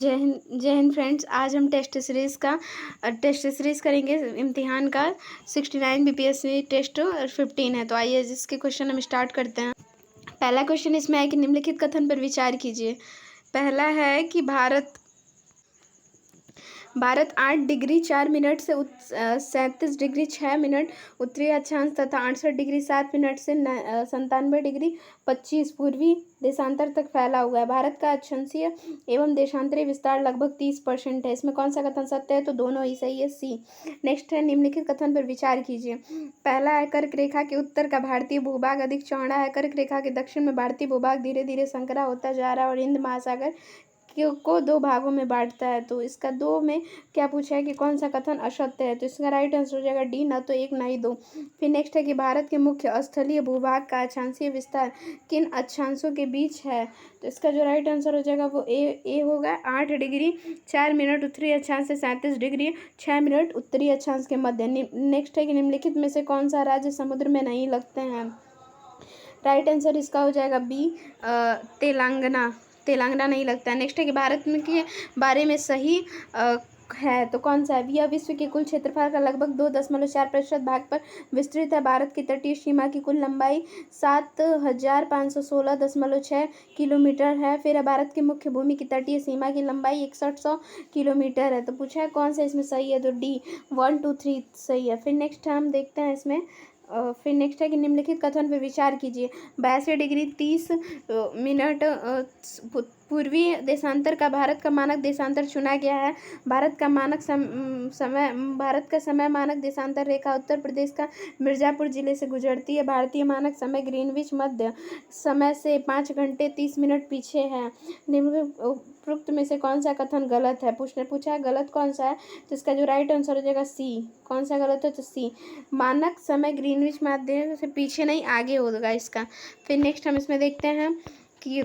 जय हिंद फ्रेंड्स। आज हम टेस्ट सीरीज़ करेंगे। इम्तिहान का 69 बीपीएससी टेस्ट 15 है। तो आइए जिसके क्वेश्चन हम स्टार्ट करते हैं। पहला क्वेश्चन इसमें है कि निम्नलिखित कथन पर विचार कीजिए। पहला है कि भारत 8 डिग्री 4 मिनट से 37 डिग्री 6 मिनट उत्तरी अक्षांश तथा 68 डिग्री 7 मिनट से 97 डिग्री 25 पूर्वी देशांतर तक फैला हुआ है। भारत का अक्षांशीय एवं देशांतरीय विस्तार लगभग 30% है। इसमें कौन सा कथन सत्य है? तो दोनों ही सही है, सी। नेक्स्ट है, निम्नलिखित कथन पर विचार कीजिए। पहला है, कर्क रेखा के उत्तर का भारतीय भूभाग अधिक चौड़ा है। कर्क रेखा के दक्षिण में भारतीय भूभाग धीरे धीरे संकरा होता जा रहा है और हिंद महासागर को दो भागों में बांटता है। तो इसका दो में क्या पूछा है कि कौन सा कथन असत्य है? तो इसका राइट आंसर हो जाएगा डी, ना तो एक ना ही दो। फिर नेक्स्ट है कि भारत के मुख्य स्थलीय भूभाग का अक्षांशीय विस्तार किन अक्षांशों के बीच है? तो इसका जो राइट आंसर हो जाएगा वो ए होगा। 8 डिग्री 4 मिनट उत्तरी अक्षांश से 37 डिग्री 6 मिनट उत्तरी अक्षांश के मध्य। नेक्स्ट है कि निम्नलिखित में से कौन सा राज्य समुद्र में नहीं लगते हैं? राइट आंसर इसका हो जाएगा बी, तेलंगाना नहीं लगता है। नेक्स्ट है कि भारत में के बारे में सही है तो कौन सा है? यह विश्व के कुल क्षेत्रफल का लगभग 2.4% भाग पर विस्तृत है। भारत की तटीय सीमा की कुल लंबाई 7516.6 किलोमीटर है। फिर भारत की मुख्य भूमि की तटीय सीमा की लंबाई 6100 किलोमीटर है। तो पूछा है कौन सा इसमें सही है? तो डी 1 2 3 सही है। फिर नेक्स्ट हम देखते हैं इसमें। फिर नेक्स्ट है कि निम्नलिखित कथन पर विचार कीजिए। 82 डिग्री 30 मिनट पूर्वी देशांतर का भारत का मानक देशांतर चुना गया है। भारत का समय मानक देशांतर रेखा उत्तर प्रदेश का मिर्जापुर जिले से गुजरती है। भारतीय मानक समय ग्रीनविच मध्य समय से 5 घंटे 30 मिनट पीछे है। निम्नलिखित में से कौन सा कथन गलत है? पूछा है गलत कौन सा है? तो इसका जो राइट आंसर हो जाएगा सी। कौन सा गलत है? तो सी, मानक समय ग्रीनविच माध्य से पीछे नहीं आगे होगा इसका। फिर नेक्स्ट हम इसमें देखते हैं कि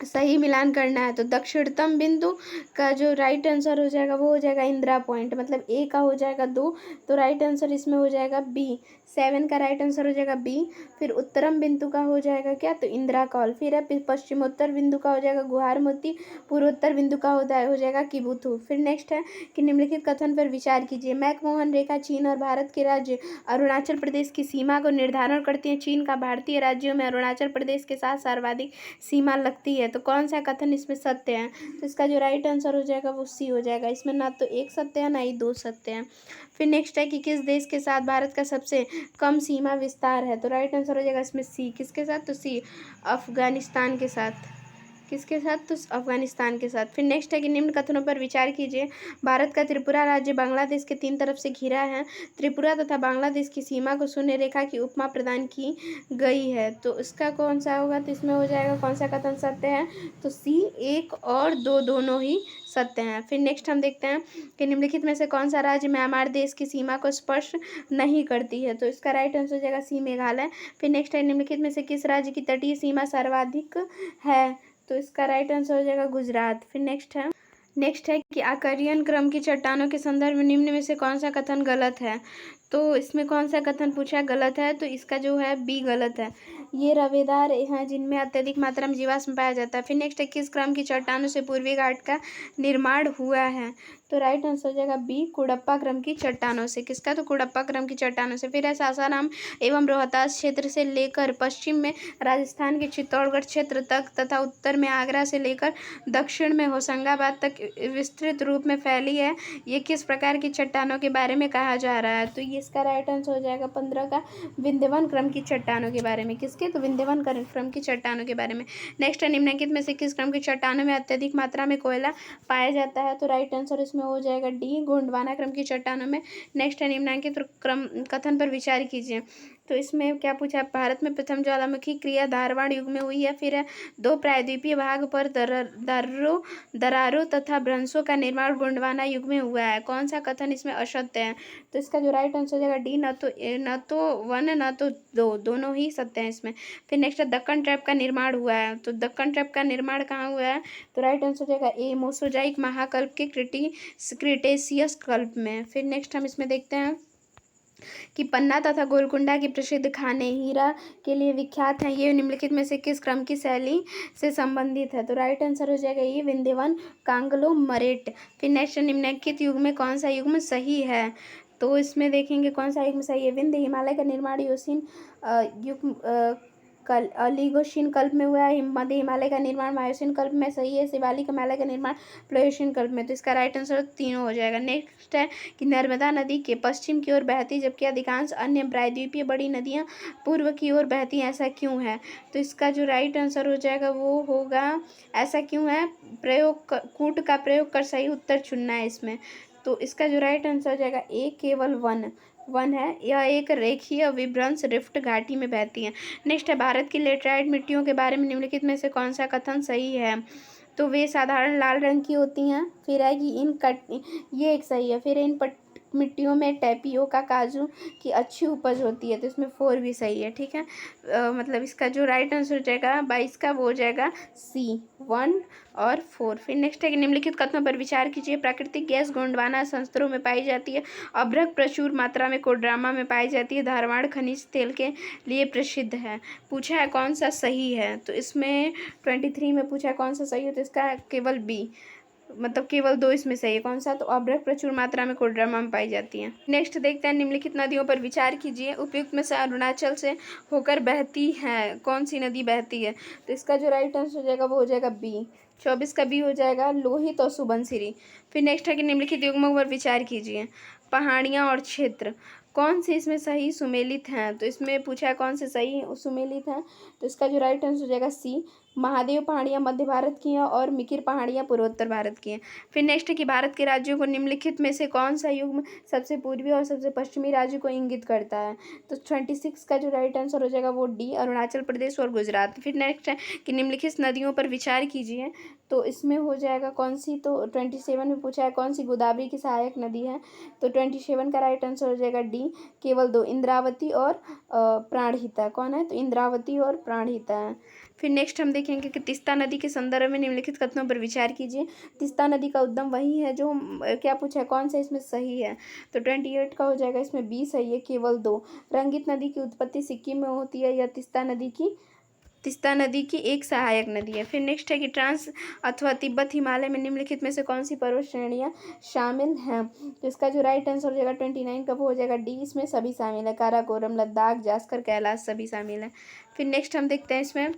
सही मिलान करना है। तो दक्षिणतम बिंदु का जो राइट आंसर हो जाएगा वो हो जाएगा इंदिरा पॉइंट, मतलब ए का हो जाएगा 2। तो राइट आंसर इसमें हो जाएगा बी, 7 का राइट आंसर हो जाएगा बी। फिर उत्तरम बिंदु का हो जाएगा क्या? तो इंदिरा कॉल। फिर है पश्चिमोत्तर बिंदु का हो जाएगा गुहार मोती। पूर्वोत्तर बिंदु का हो जाएगा किबुथु। फिर नेक्स्ट है कि निम्नलिखित कथन पर विचार कीजिए। मैकमोहन रेखा चीन और भारत के राज्य अरुणाचल प्रदेश की सीमा को निर्धारण करती है। चीन का भारतीय राज्यों में अरुणाचल प्रदेश के साथ सर्वाधिक सीमा लगती है। तो कौन सा कथन इसमें सत्य है? तो इसका जो राइट आंसर हो जाएगा वो सी हो जाएगा। इसमें ना तो एक सत्य है ना ही दो सत्य है। फिर नेक्स्ट है कि किस देश के साथ भारत का सबसे कम सीमा विस्तार है? तो राइट आंसर हो जाएगा इसमें सी। किसके साथ? तो सी, अफगानिस्तान के साथ। किसके साथ? तो अफगानिस्तान के साथ। फिर नेक्स्ट है कि निम्न कथनों पर विचार कीजिए। भारत का त्रिपुरा राज्य बांग्लादेश के 3 तरफ से घिरा है। त्रिपुरा तथा बांग्लादेश की सीमा को शून्य रेखा की उपमा प्रदान की गई है। तो इसका कौन सा होगा? तो इसमें हो जाएगा कौन सा कथन सत्य है? तो सी, 1 और 2 दोनों ही सत्य हैं। फिर नेक्स्ट हम देखते हैं कि निम्नलिखित में से कौन सा राज्य म्यांमार देश की सीमा को स्पर्श नहीं करती है? तो इसका राइट आंसर हो जाएगा सी, मेघालय। फिर नेक्स्ट है निम्नलिखित में से किस राज्य की तटीय सीमा सर्वाधिक है? तो इसका राइट आंसर हो जाएगा गुजरात। फिर नेक्स्ट है कि आकर्षण क्रम की चट्टानों के संदर्भ में निम्न में से कौन सा कथन गलत है? तो इसमें कौन सा कथन पूछा है गलत है? तो इसका जो है बी गलत है। ये रवेदार हैं जिनमें अत्यधिक मात्रा में जीवाश्म पाया जाता है। फिर नेक्स्ट है किस क्रम की चट्टानों से पूर्वी घाट का निर्माण हुआ है? तो राइट आंसर हो जाएगा बी, कुड़प्पा क्रम की चट्टानों से। किसका? तो कुड़प्पा क्रम की चट्टानों से। फिर है सासाराम एवं रोहतास क्षेत्र से लेकर पश्चिम में राजस्थान के चित्तौड़गढ़ क्षेत्र तक तथा उत्तर में आगरा से लेकर दक्षिण में होशंगाबाद तक विस्तृत रूप में फैली है। ये किस प्रकार की चट्टानों के बारे में कहा जा रहा है? तो ये इसका राइट आंसर हो जाएगा 15 का, विंध्यवन क्रम की चट्टानों के बारे में। किसके? तो विंध्यवन क्रम की चट्टानों के बारे में। नेक्स्ट है निम्नलिखित में से किस क्रम की चट्टानों में अत्यधिक मात्रा में कोयला पाया जाता है? तो राइट आंसर इसमें हो जाएगा डी, गोंडवाना क्रम की चट्टानों में। नेक्स्ट है निम्नलिखित क्रम कथन पर विचार कीजिए। तो इसमें क्या पूछा है? भारत में प्रथम ज्वालामुखी क्रिया धारवाड़ युग में हुई है। फिर है 2 प्रायद्वीपीय भाग पर दरारों तथा भ्रंशों का निर्माण गोंडवाना युग में हुआ है। कौन सा कथन इसमें असत्य है? तो इसका जो राइट आंसर हो जाएगा डी, न तो 1 न तो 2 दोनों ही सत्य हैं इसमें। फिर नेक्स्ट है दक्कन ट्रैप का निर्माण हुआ है। तो दक्कन ट्रैप का निर्माण कहाँ हुआ है? तो राइट आंसर हो जाएगा ए, मोसोजाइक महाकल्प के क्रिटेशियस कल्प में। फिर नेक्स्ट हम इसमें देखते हैं कि पन्ना तथा गोलकुंडा के प्रसिद्ध खाने हीरा के लिए विख्यात हैं, ये निम्नलिखित में से किस क्रम की शैली से संबंधित है? तो राइट आंसर हो जाएगा ये विंध्यवन कांग्लोमरेट। फिर नेक्स्ट, निम्नलिखित युग में कौन सा युग्म सही है? तो इसमें देखेंगे कौन सा युग्म सही है। विंध्य हिमालय का निर्माण योशीन युग कल ओलिगोशीन कल्प में हुआ है। मध्य हिमालय का निर्माण मायोसीन कल्प में सही है। शिवालिक हिमालय का निर्माण प्लेयोसीन कल्प में। तो इसका राइट आंसर तीनों हो जाएगा। नेक्स्ट है कि नर्मदा नदी के पश्चिम की ओर बहती जबकि अधिकांश अन्य प्रायद्वीपीय बड़ी नदियां पूर्व की ओर बहती हैं, ऐसा क्यों है? तो इसका जो राइट आंसर हो जाएगा वो होगा, ऐसा क्यों है, प्रयोग कूट का प्रयोग कर सही उत्तर चुनना है इसमें। तो इसका जो राइट आंसर हो जाएगा ए केवल वन है। यह एक रेखीय विभ्रंश रिफ्ट घाटी में बहती है। नेक्स्ट है भारत की लेटराइट मिट्टियों के बारे में निम्नलिखित में से कौन सा कथन सही है? तो वे साधारण लाल रंग की होती हैं। फिर है कि ये एक सही है। फिर इन मिट्टियों में टैपियोका काजू की अच्छी उपज होती है। तो इसमें 4 भी सही है। ठीक है, मतलब इसका जो राइट आंसर हो जाएगा 22 का वो हो जाएगा सी 1 और 4। फिर नेक्स्ट है कि निम्नलिखित कथनों पर विचार कीजिए। प्राकृतिक गैस गोंडवाना संस्तरों में पाई जाती है। अभ्रक प्रचुर मात्रा में कोडरामा में पाई जाती है। धारवाड़ खनिज तेल के लिए प्रसिद्ध है। पूछा है कौन सा सही है? तो इसमें 23 में पूछा है कौन सा सही है, तो इसका केवल बी, मतलब केवल 2 इसमें सही है। कौन सा? तो अभ्रक प्रचुर मात्रा में कोडरामा में पाई जाती है। नेक्स्ट देखते हैं, निम्नलिखित नदियों पर विचार कीजिए। उपयुक्त में से अरुणाचल से होकर बहती है कौन सी नदी बहती है? तो इसका जो राइट आंसर हो जाएगा वो हो जाएगा बी, 24 का बी हो जाएगा, लोहित और सुबनसिरी। फिर नेक्स्ट है कि निम्नलिखित युग्मों पर विचार कीजिए। पहाड़ियाँ और क्षेत्र कौन से इसमें सही सुमेलित हैं? तो इसमें पूछा है कौन से सही सुमेलित हैं, तो इसका जो राइट आंसर हो जाएगा सी, महादेव पहाड़ियाँ मध्य भारत की हैं और मिकिर पहाड़ियाँ पूर्वोत्तर भारत की हैं। फिर नेक्स्ट है कि भारत के राज्यों को निम्नलिखित में से कौन सा युग्म सबसे पूर्वी और सबसे पश्चिमी राज्य को इंगित करता है? तो 26 का जो राइट आंसर हो जाएगा वो डी, अरुणाचल प्रदेश और गुजरात। फिर नेक्स्ट है कि निम्नलिखित नदियों पर विचार कीजिए। तो इसमें हो जाएगा कौन सी, तो 27 में पूछा है कौन सी गोदावरी की सहायक नदी है? तो 27 का राइट आंसर हो जाएगा डी, केवल 2, इंद्रावती और प्राणहिता। कौन है? तो इंद्रावती और प्राणहिता है। फिर नेक्स्ट हम देखेंगे कि तीस्ता नदी के संदर्भ में निम्नलिखित कथनों पर विचार कीजिए। तीस्ता नदी का उद्गम वही है जो क्या पूछा है कौन सा इसमें सही है? तो 28 का हो जाएगा इसमें बी सही है, केवल 2। रंगित नदी की उत्पत्ति सिक्किम में होती है। यह तीस्ता नदी की एक सहायक नदी है। फिर नेक्स्ट है कि ट्रांस अथवा तिब्बत हिमालय में निम्नलिखित में से कौन सी पर्वत श्रेणियाँ शामिल हैं? तो इसका जो राइट आंसर हो जाएगा 29 का वो हो जाएगा डी, इसमें सभी शामिल है। काराकोरम, लद्दाख, जास्कर, कैलाश सभी शामिल है। फिर नेक्स्ट हम देखते हैं इसमें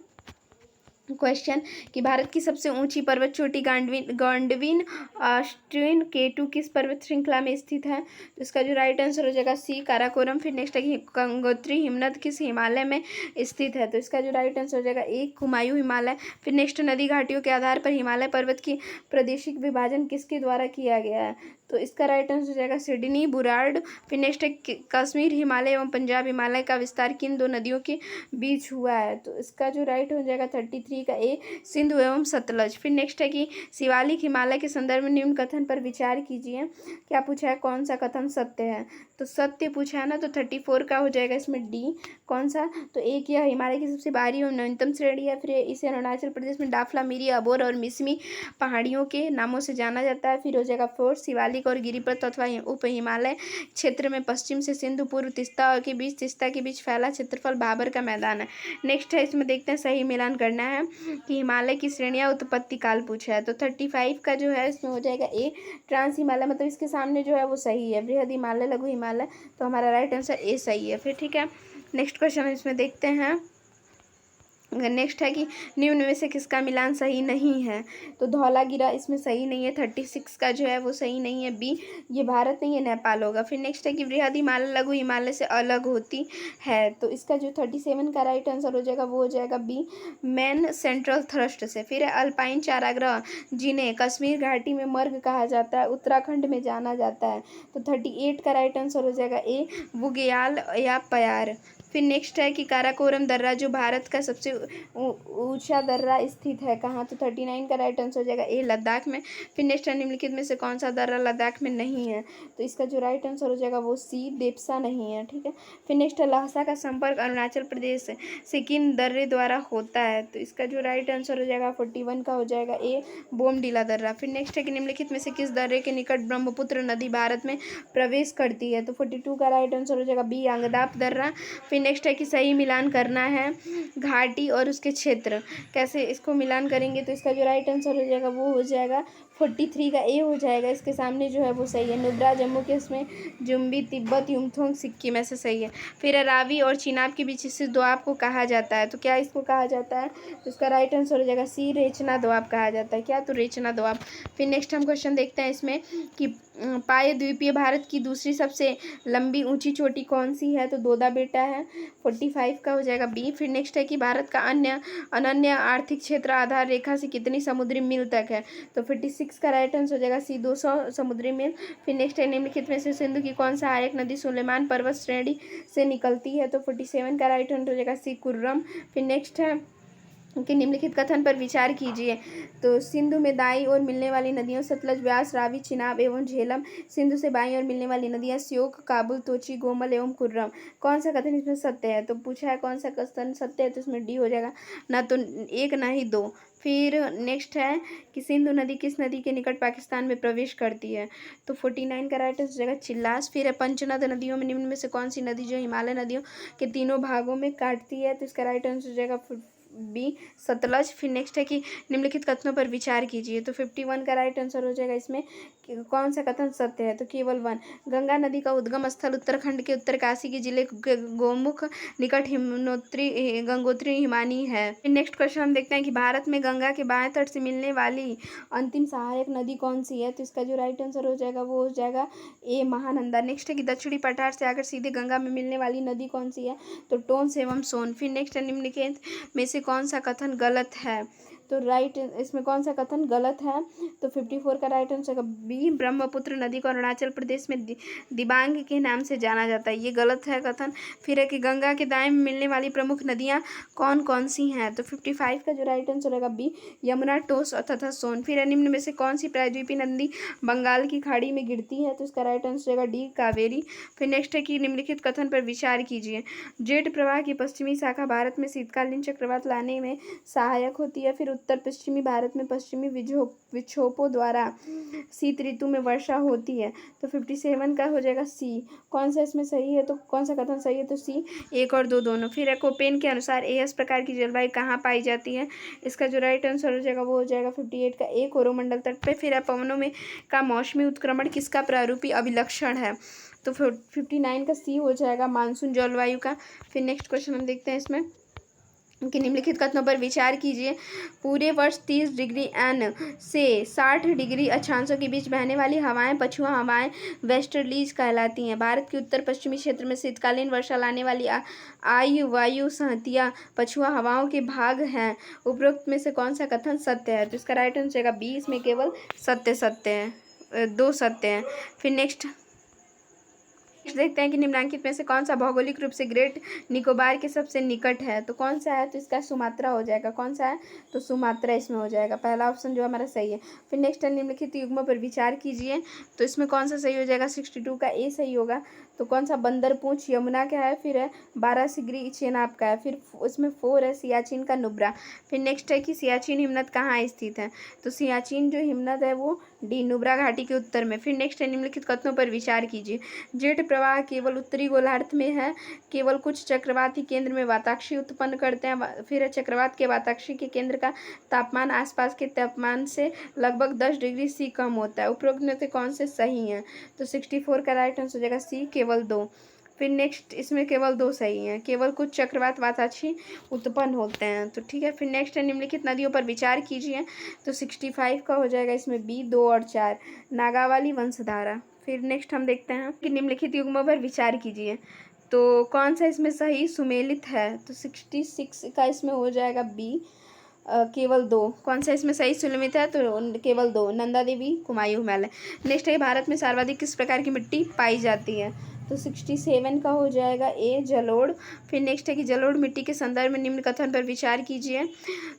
क्वेश्चन कि भारत की सबसे ऊंची पर्वत चोटी गॉन्डविन ऑस्ट्रिन केटू किस पर्वत श्रृंखला में स्थित है? तो इसका जो राइट आंसर हो जाएगा सी, काराकोरम। फिर नेक्स्ट है कि गंगोत्री हिमनद किस हिमालय में स्थित है? तो इसका जो राइट आंसर हो जाएगा ए, कुमायूं हिमालय। फिर नेक्स्ट, नदी घाटियों के आधार पर हिमालय पर्वत की प्रादेशिक विभाजन किसके द्वारा किया गया है? तो इसका राइट आंसर हो जाएगा सिडनी बुरार्ड। फिर नेक्स्ट है कश्मीर हिमालय एवं पंजाब हिमालय का विस्तार किन 2 नदियों के बीच हुआ है? तो इसका जो राइट हो जाएगा 33 का ए, सिंधु एवं सतलज। फिर नेक्स्ट है कि शिवालिक हिमालय के संदर्भ में निम्न कथन पर विचार कीजिए। क्या पूछा है कौन सा कथन सत्य है? तो सत्य पूछा है ना, तो 34 का हो जाएगा इसमें डी। कौन सा? तो एक, यह हिमालय की सबसे बाहरी और नवीनतम श्रेणी है। फिर इसे अरुणाचल प्रदेश में डाफला, मिरी, अबोर और मिसमी पहाड़ियों के नामों से जाना जाता है। फिर हो जाएगा 4, शिवालिक और गिरिपथ अथवा उप हिमालय क्षेत्र में पश्चिम से सिंधु, पूर्व तीस्ता के बीच फैला क्षेत्रफल बाबर का मैदान है। नेक्स्ट है, इसमें देखते हैं सही मिलान करना है कि हिमालय की श्रेणियाँ उत्पत्ति काल पूछा है। तो 35 का जो है इसमें हो जाएगा ए, ट्रांस हिमालय, मतलब इसके सामने जो है वो सही है, बृहद हिमालय, लघु हिमालय। तो हमारा राइट आंसर ए सही है। फिर ठीक है, नेक्स्ट क्वेश्चन इसमें देखते हैं। नेक्स्ट है कि निम्न में से किसका मिलान सही नहीं है? तो धौलागिरा इसमें सही नहीं है। 36 का जो है वो सही नहीं है, बी, ये भारत नहीं है, नेपाल होगा। फिर नेक्स्ट है कि बृहद हिमालय लघु हिमालय से अलग होती है। तो इसका जो 37 का राइट आंसर हो जाएगा वो हो जाएगा बी, मेन सेंट्रल थ्रस्ट से। फिर है अल्पाइन चाराग्रह जिन्हें कश्मीर घाटी में मर्ग कहा जाता है, उत्तराखंड में जाना जाता है। तो 38 का राइट आंसर हो जाएगा ए, बुग्याल या प्यार। फिर नेक्स्ट है कि काराकोरम दर्रा जो भारत का सबसे ऊंचा दर्रा स्थित है कहाँ, तो 39 का राइट आंसर हो जाएगा ए, लद्दाख में। फिर नेक्स्ट है निम्नलिखित में से कौन सा दर्रा लद्दाख में नहीं है, तो इसका जो राइट आंसर हो जाएगा वो सी, देप्सा नहीं है, ठीक है। फिर नेक्स्ट है लहसा का संपर्क अरुणाचल प्रदेश से किन दर्रे द्वारा होता है, तो इसका जो राइट आंसर हो जाएगा 41 का हो जाएगा ए, बोमडीला दर्रा। फिर नेक्स्ट है कि निम्नलिखित में से किस दर्रे के निकट ब्रह्मपुत्र नदी भारत में प्रवेश करती है, तो 42 का राइट आंसर हो जाएगा बी, अंगदाप दर्रा। फिर नेक्स्ट है कि सही मिलान करना है घाटी और उसके क्षेत्र, कैसे इसको मिलान करेंगे, तो इसका जो राइट आंसर हो जाएगा वो हो जाएगा 43 का ए हो जाएगा। इसके सामने जो है वो सही है, नुब्रा जम्मू के इसमें जुम्बी तिब्बत युमथोंग सिक्किम, ऐसे सही है। फिर रावी और चिनाब के बीच स्थित दोआब को कहा जाता है, तो क्या इसको कहा जाता है, तो इसका राइट आंसर हो जाएगा सी, रेचना दोआब कहा जाता है, क्या, तो रेचना दोआब। फिर नेक्स्ट हम क्वेश्चन देखते हैं इसमें कि पाए द्वीपीय भारत की दूसरी सबसे लंबी ऊंची चोटी कौन सी है, तो दोदा बेटा है, 45 का हो जाएगा बी। फिर नेक्स्ट है कि भारत का अनन्य आर्थिक क्षेत्र आधार रेखा से कितनी समुद्री मील तक है, तो 56 का राइट आंसर हो जाएगा सी, 200 समुद्री मील। फिर नेक्स्ट है निम्नलिखित में से सिंधु की कौन सा सहायक नदी सुलेमान पर्वत श्रेणी से निकलती है, तो 47 का राइट आंसर हो जाएगा सी, कुर्रम। फिर नेक्स्ट है कि निम्नलिखित कथन पर विचार कीजिए, तो सिंधु में दाईं ओर मिलने वाली नदियों सतलज, व्यास, रावी, चिनाब एवं झेलम। सिंधु से बाईं ओर मिलने वाली नदियां श्योक, काबुल, तोची, गोमल एवं कुर्रम। कौन सा कथन इसमें सत्य है, तो पूछा है कौन सा कथन सत्य है, तो इसमें डी हो जाएगा, ना तो एक ना ही दो। फिर नेक्स्ट है कि सिंधु नदी किस नदी के निकट पाकिस्तान में प्रवेश करती है, तो 49 का राइट आंसर हो जाएगा चिल्लास। फिर है पंचनद नदियों में निम्न में से कौन सी नदी जो हिमालय नदियों के तीनों भागों में काटती है, तो इसका राइट आंसर हो जाएगा बी, सतलज। फिर नेक्स्ट है कि निम्नलिखित कथनों पर विचार कीजिए, तो 51 का राइट आंसर हो जाएगा इसमें कौन सा कथन सत्य है, तो केवल वन। गंगा नदी का उद्गम स्थल उत्तराखंड के उत्तरकाशी के जिले गोमुख निकट गंगोत्री हिमानी है। फिर नेक्स्ट क्वेश्चन हम देखते हैं कि भारत में गंगा के बाएं तट से मिलने वाली अंतिम सहायक नदी कौन सी है, तो इसका जो राइट आंसर हो जाएगा वो हो जाएगा ए, महानंदा। नेक्स्ट है कि दक्षिणी पठार से आकर सीधे गंगा में मिलने वाली नदी कौन सी है, तो टोंस एवं सोन। फिर नेक्स्ट है निम्नलिखित में से कौन सा कथन गलत है, तो राइट इसमें कौन सा कथन गलत है, तो 54 का राइट आंसर बी, ब्रह्मपुत्र नदी को अरुणाचल प्रदेश में दिबांग के नाम से जाना जाता है, ये गलत है कथन। फिर है कि गंगा के दाएं में मिलने वाली प्रमुख नदियां कौन कौन सी हैं, तो 55 का जो राइट आंसर होगा बी, यमुना, टोस तथा सोन। फिर है निम्न में से कौन सी प्रायद्वीपीय नदी बंगाल की खाड़ी में गिरती है, तो इसका राइट आंसर होगा डी, कावेरी। फिर नेक्स्ट है कि निम्नलिखित कथन पर विचार कीजिए, जेठ प्रवाह की पश्चिमी शाखा भारत में शीतकालीन चक्रवात लाने में सहायक होती है। फिर उत्तर पश्चिमी भारत में पश्चिमी विक्षोभों द्वारा शीत ऋतु में वर्षा होती है, तो 57 का हो जाएगा सी। कौन सा इसमें सही है, तो कौन सा कथन सही है, तो सी, 1 और 2 दोनों। फिर है कोपेन के अनुसार एस प्रकार की जलवायु कहाँ पाई जाती है, इसका जो राइट आंसर हो जाएगा वो हो जाएगा 58 का ए, कोरोमंडल तट पे। फिर है पवनों में का मौसमी उत्क्रमण किसका प्रारूपी अभिलक्षण है, तो 59 का सी हो जाएगा, मानसून जलवायु का। फिर नेक्स्ट क्वेश्चन हम देखते हैं इसमें कि निम्नलिखित कथनों पर विचार कीजिए, पूरे वर्ष 30 डिग्री एन से 60 डिग्री अक्षांशों के बीच बहने वाली हवाएं पछुआ हवाएं वेस्टर्लीज कहलाती हैं। भारत के उत्तर पश्चिमी क्षेत्र में शीतकालीन वर्षा लाने वाली वायु संहतियाँ पछुआ हवाओं के भाग हैं। उपरोक्त में से कौन सा कथन सत्य है, तो इसका राइट आंसर होगा बी, इसमें केवल सत्य है, 2 सत्य हैं। फिर नेक्स्ट देखते हैं कि निम्नलिखित में से कौन सा भौगोलिक रूप से ग्रेट निकोबार के सबसे निकट है, तो कौन सा है, तो इसका सुमात्रा हो जाएगा। कौन सा है, तो सुमात्रा इसमें हो जाएगा, पहला ऑप्शन जो हमारा सही है। फिर नेक्स्ट है निम्नलिखित युग्मों पर विचार कीजिए, तो इसमें कौन सा सही हो जाएगा, 62 का ए सही होगा। तो कौन सा बंदरपूंछ यमुना का है, फिर है 12 सिगरी चेनाब का है, फिर उसमें 4 है सियाचिन का नुब्रा। फिर नेक्स्ट है कि सियाचिन हिमनद कहाँ स्थित है, तो सियाचिन जो हिमनद है वो डी, नुब्रा घाटी के उत्तर में। फिर नेक्स्ट है निम्नलिखित कथनों पर विचार कीजिए, जेठ प्रवाह केवल उत्तरी गोलार्ध में है, केवल कुछ चक्रवात ही केंद्र में वाताक्षी उत्पन्न करते हैं। फिर चक्रवात के वाताक्षी के केंद्र का तापमान आसपास के तापमान से लगभग 10 डिग्री सी कम होता है। उपरोक्त में से कौन से सही हैं, तो 64 का राइट आंसर हो जाएगा सी, केवल 2। फिर नेक्स्ट इसमें केवल 2 सही हैं, केवल कुछ चक्रवात वाताक्षी उत्पन्न होते हैं, तो ठीक है। फिर नेक्स्ट है निम्नलिखित नदियों पर विचार कीजिए, तो 65 का हो जाएगा इसमें बी, 2 और 4, नागावली वंशधारा। फिर नेक्स्ट हम देखते हैं कि निम्नलिखित युग्मों पर विचार कीजिए, तो कौन सा इसमें सही सुमेलित है, तो 66 का इसमें हो जाएगा बी, केवल 2। कौन सा इसमें सही सुमेलित है, तो केवल 2, नंदा देवी कुमायूं हिमालय। नेक्स्ट है भारत में सर्वाधिक किस प्रकार की मिट्टी पाई जाती है, तो 67 का हो जाएगा ए जलोढ़। फिर नेक्स्ट है कि जलोढ़ मिट्टी के संदर्भ में निम्न कथन पर विचार कीजिए।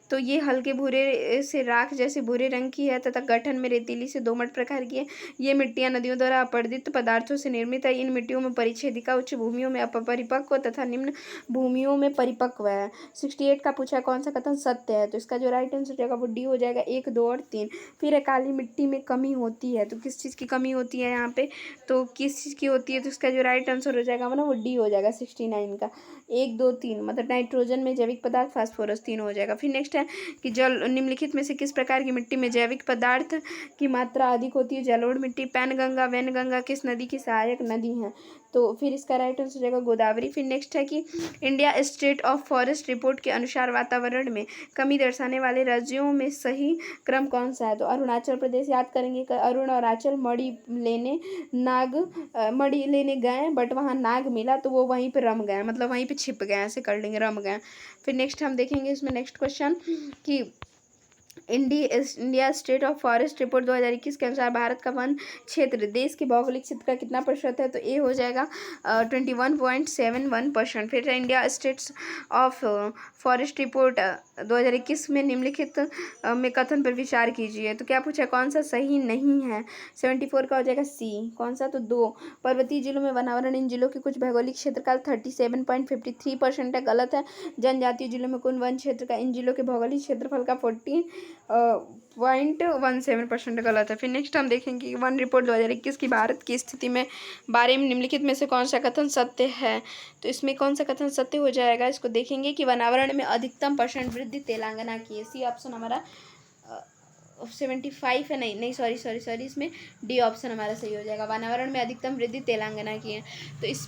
तो ये हल्के भूरे से राख जैसे भूरे रंग की है तथा गठन में रेतीली से दोमट प्रकार की है। ये मिट्टियाँ नदियों द्वारा अपरदित पदार्थों से निर्मित है। इन मिट्टियों में परिच्छेदिका उच्च भूमियों में अपरिपक्व तथा निम्न भूमियों में परिपक्व है। 68 का पूछा कौन सा कथन सत्य है, तो इसका जो राइट आंसर हो जाएगा वो डी हो जाएगा, 1, 2 और 3। फिर है काली मिट्टी में कमी होती है, तो किस चीज़ की कमी होती है यहाँ पे, तो किस चीज़ की होती है, तो इसका जो राइट आंसर हो जाएगा ना वो डी हो जाएगा 69 का, 1, 2, 3। मतलब नाइट्रोजन में जैविक पदार्थ, फास्फोरस 3 हो जाएगा। फिर नेक्स्ट है कि जल निम्नलिखित में से किस प्रकार की मिट्टी में जैविक पदार्थ की मात्रा अधिक होती है। जलोढ़ मिट्टी, पैनगंगा, वैनगंगा किस नदी की सहायक नदी है, तो फिर इसका राइट आंसर हो जाएगा गोदावरी। फिर नेक्स्ट है कि India state of forest report के अनुसार वातावरण में कमी दर्शाने वाले राज्यों में सही क्रम कौन सा है, तो अरुणाचल प्रदेश। याद करेंगे अरुण और अरुणाचल मणि लेने गए बट वहाँ नाग मिला तो वो वहीं पे रम गए, मतलब वहीं पे छिप गए, ऐसे कर लेंगे, रम गए। फिर नेक्स्ट हम देखेंगे इसमें नेक्स्ट क्वेश्चन कि India state of forest report 2021 के अनुसार भारत का वन क्षेत्र देश के भौगोलिक क्षेत्र का कितना प्रतिशत है, तो ए हो जाएगा 21.71%। फिर India states of forest report 2021 में निम्नलिखित में कथन पर विचार कीजिए। तो क्या पूछा कौन सा सही नहीं है, 74 का हो जाएगा सी। कौन सा, तो 2। पर्वतीय जिलों में वनावरण इन जिलों के कुछ भौगोलिक क्षेत्र का 37.53% है, गलत है। जनजातीय जिलों में कुल वन क्षेत्र का इन जिलों के भौगोलिक क्षेत्रफल का 40.17% गलत है। फिर नेक्स्ट हम देखेंगे वन रिपोर्ट 2021 की भारत की स्थिति में बारे में निम्नलिखित में से कौन सा कथन सत्य है, तो इसमें कौन सा कथन सत्य हो जाएगा, इसको देखेंगे कि वनावरण में अधिकतम % वृद्धि तेलंगाना की है। सी ऑप्शन हमारा 75 है, नहीं सॉरी, इसमें डी ऑप्शन हमारा सही हो जाएगा, वनावरण में अधिकतम वृद्धि तेलंगाना की है। तो इस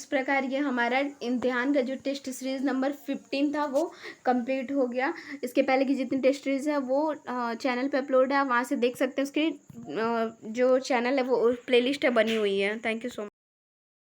प्रकार ये हमारा इम्तिहान का जो टेस्ट सीरीज नंबर 15 था वो कंप्लीट हो गया। इसके पहले की जितनी टेस्ट सीरीज है वो चैनल पे अपलोड है, वहाँ से देख सकते हैं। उसकी जो चैनल है वो प्लेलिस्ट है बनी हुई है। Thank you so much.